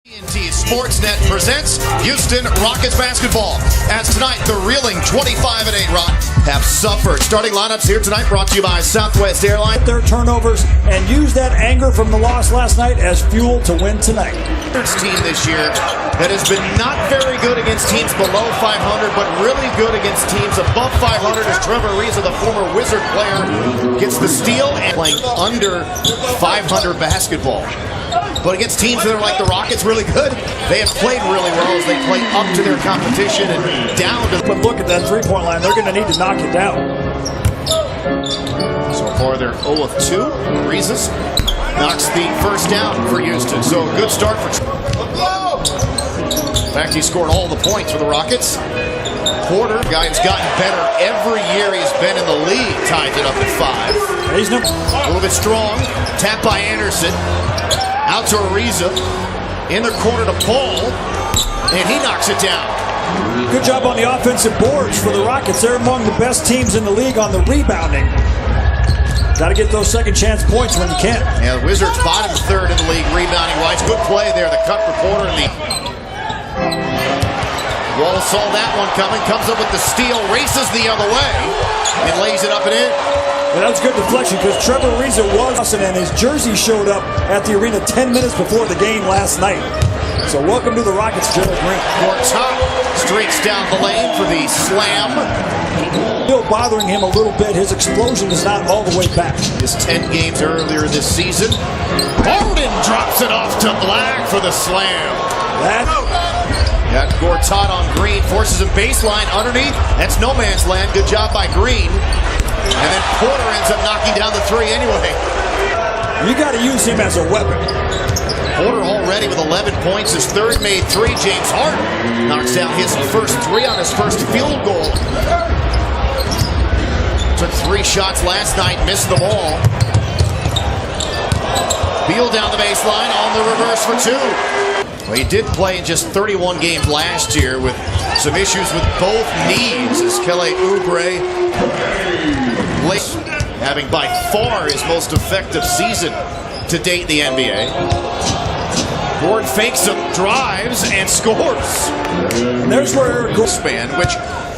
TNT Sportsnet presents Houston Rockets basketball. As tonight, the reeling 25-8 Rock have suffered. Starting lineups here tonight brought to you by Southwest Airlines. Their turnovers and use that anger from the loss last night as fuel to win tonight. Team this year that has been not very good against teams below 500, but really good against teams above 500 as Trevor Ariza, the former Wizard player, gets the steal and playing under 500 basketball. But against teams that are like the Rockets, really good, they have played really well as they play up to their competition and down to. But look at that three-point line. They're going to need to knock it down. So far, they're 0 of 2. Ariza knocks the first down for Houston. So a good start for. In fact, he scored all the points for the Rockets. Porter, guy who's gotten better every year he's been in the league, ties it up at 5. He's a little bit strong. Tap by Anderson. Out to Ariza. In the corner to Paul. And he knocks it down. Good job on the offensive boards for the Rockets. They're among the best teams in the league on the rebounding. Got to get those second chance points when you can. Yeah, the Wizards bottom third in the league rebounding-wise. Good play there. The cut for Porter and the Wall saw that one coming. Comes up with the steal. Races the other way. And lays it up and in. And that was good deflection because Trevor Ariza was and his jersey showed up at the arena 10 minutes before the game last night. So welcome to the Rockets, Gerald Green. Gortat streaks down the lane for the slam. Still bothering him a little bit. His explosion is not all the way back. His 10 games earlier this season. Harden drops it off to Black for the slam. Got Gortat on Green, forces a baseline underneath. That's no man's land. Good job by Green. And then Porter ends up knocking down the three anyway. You got to use him as a weapon. Porter already with 11 points. His third made three. James Harden knocks down his first three on his first field goal. Took 3 shots last night, missed them all. Beal down the baseline on the reverse for 2. Well, he did play in just 31 games last year with some issues with both knees as Kelly Oubre having by far his most effective season to date in the NBA. Gordon fakes him, drives, and scores. And there's where Eric span, which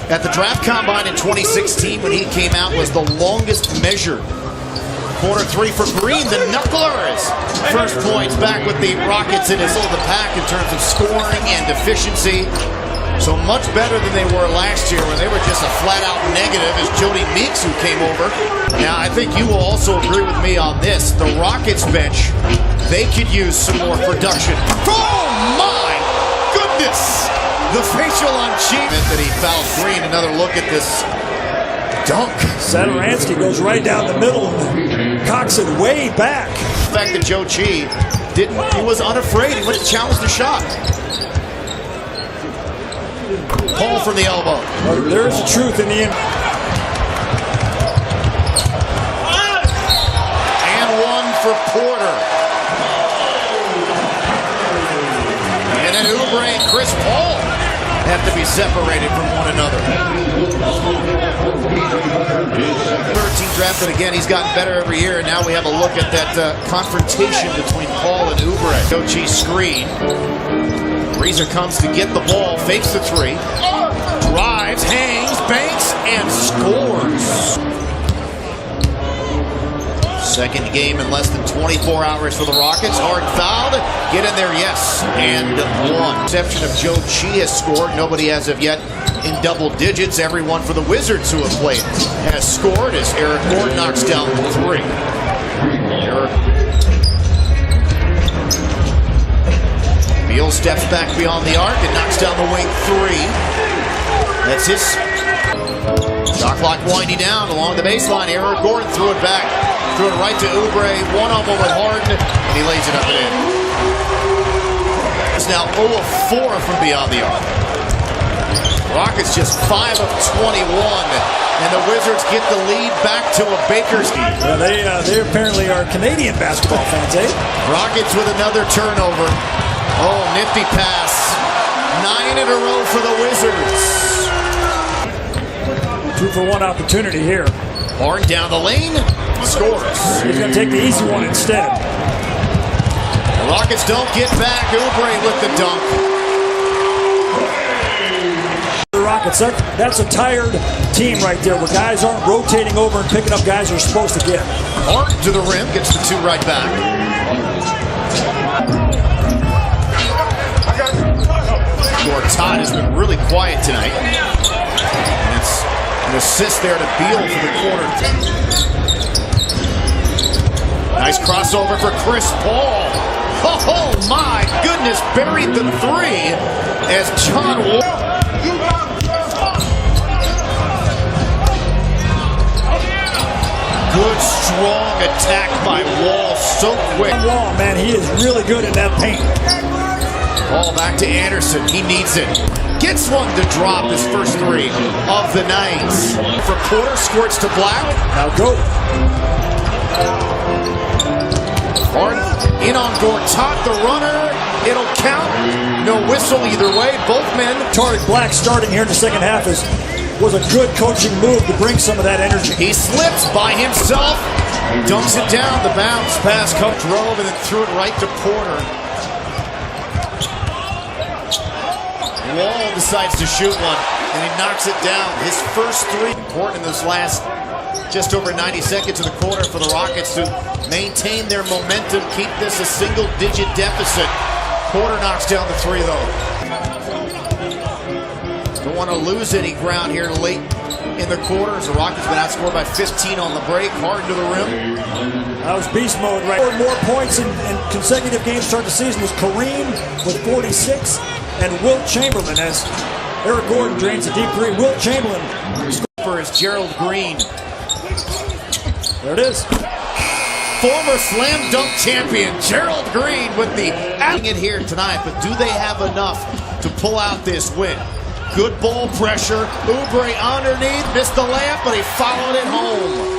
at the draft combine in 2016 when he came out was the longest measured. Corner 3 for Green, the knucklers. First points back with the Rockets in his middle of the pack in terms of scoring and efficiency. So much better than they were last year when they were just a flat-out negative as Jody Meeks who came over. Now, I think you will also agree with me on this. The Rockets bench, they could use some more production. Oh, my goodness! The facial on Chief that he fouls Green. Another look at this dunk. Satoransky goes right down the middle and cocks it way back. The fact that Joe Chi he was unafraid. He went to challenge the shot. Paul from the elbow. Well, there's the truth in the end. And one for Porter. And then Oubre and Chris Paul have to be separated from one another. 13 drafted again. He's gotten better every year. And now we have a look at that confrontation between Paul and Oubre. Joe Chi screen. Ariza comes to get the ball, fakes the 3, drives, hangs, banks, and scores. Second game in less than 24 hours for the Rockets. Harden fouled. Get in there, yes, and 1. Exception of Joe Chi has scored. Nobody as of yet in double digits. Everyone for the Wizards who have played has scored as Eric Gordon knocks down 3. Beal steps back beyond the arc and knocks down the wing 3. That's his shot clock winding down along the baseline. Eric Gordon threw it back. Threw it right to Oubre. One-on-one with Harden, and he lays it up and in. It's now 0 of 4 from beyond the arc. Rockets just 5 of 21, and the Wizards get the lead back to a Baker's. Well, they apparently are Canadian basketball fans, eh? Rockets with another turnover. Oh, nifty pass. 9 in a row for the Wizards. 2-for-1 opportunity here. Harden down the lane, scores. He's going to take the easy one instead. Rockets don't get back. Oubre with the dunk. The Rockets, that's a tired team right there where guys aren't rotating over and picking up guys they're supposed to get. Harden to the rim, gets the two right back. Gortat has been really quiet tonight. And it's an assist there to Beal for the corner. Nice crossover for Chris Paul. Oh my goodness, buried the three as John Wall. Good, strong attack by Wall, so quick. Wall, man, he is really good in that paint. Ball back to Anderson, he needs it. Gets one to drop his first three of the night. For Porter, squirts to Black. Now go. Harden in on Gortat, the runner. It'll count. No whistle either way. Both men. Tariq Black starting here in the second half was a good coaching move to bring some of that energy. He slips by himself. Dunks it down. The bounce pass coach drove and then threw it right to Porter. Wall decides to shoot one and he knocks it down. His first three. Important in this last just over 90 seconds of the quarter for the Rockets to maintain their momentum, keep this a single-digit deficit. Porter knocks down the three, though. Don't want to lose any ground here late in the quarters. The Rockets been outscored by 15 on the break. Harden to the rim. That was beast mode, right? More points in consecutive games to start the season was Kareem with 46 and Wilt Chamberlain as Eric Gordon drains a deep three. Wilt Chamberlain. Is Gerald Green. There it is. Former slam dunk champion Gerald Green with the adding it here tonight, but do they have enough to pull out this win? Good ball pressure. Oubre underneath, missed the layup, but he followed it home.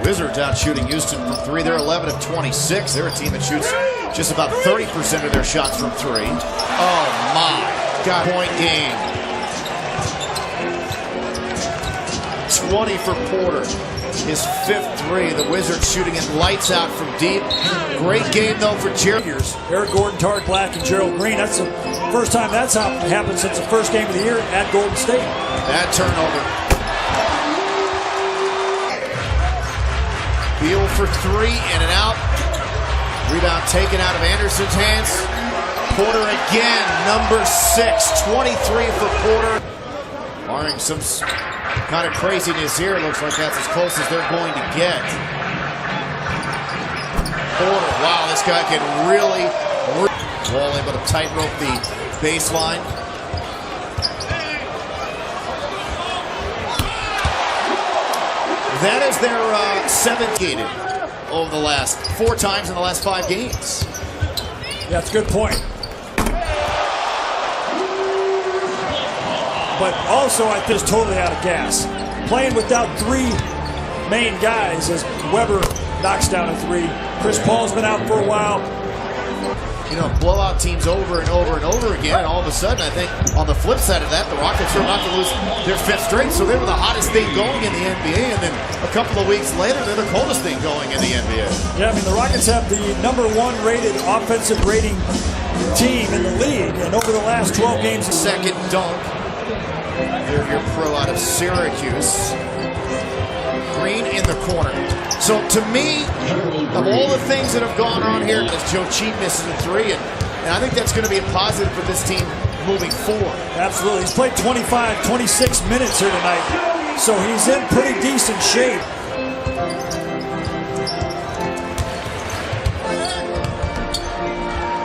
Wizards out shooting Houston from three. They're 11 of 26. They're a team that shoots just about 30% of their shots from three. Oh my God, point game. 20 for Porter, his fifth three. The Wizards shooting it lights out from deep. Great game though for Gerald. Eric Gordon, Tariq Black, and Gerald Green. That's the first time that's happened since the first game of the year at Golden State. Bad turnover. Beal for three, in and out. Rebound taken out of Anderson's hands. Porter again, number 6, 23 for Porter. Barring some kind of craziness here, looks like that's as close as they're going to get. Porter, wow, this guy can really Wall able to tightrope the baseline. That is their seventh gated over the last 4 times in the last 5 games. Yeah, that's a good point. But also, I think, totally out of gas. Playing without 3 main guys as Weber knocks down a 3. Chris Paul's been out for a while. You know, blowout teams over and over and over again, and all of a sudden, I think on the flip side of that, the Rockets are about to lose their 5th straight, so they were the hottest thing going in the NBA, and then a couple of weeks later, they're the coldest thing going in the NBA. Yeah, I mean, the Rockets have the #1 rated offensive rating team in the league, and over the last 12 games... Second dunk. They're your pro out of Syracuse. Green in the corner. So to me, of all the things that have gone on here, as Joe Cheat misses a 3, and I think that's going to be a positive for this team moving forward. Absolutely. He's played 25, 26 minutes here tonight, so he's in pretty decent shape.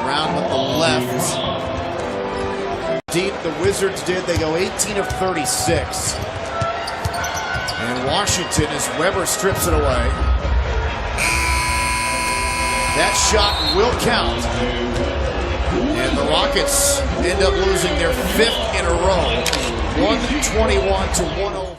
Round with the left. Deep, the Wizards did. They go 18 of 36. And Washington, as Weber strips it away. That shot will count. And the Rockets end up losing their 5th in a row. 121 to 104.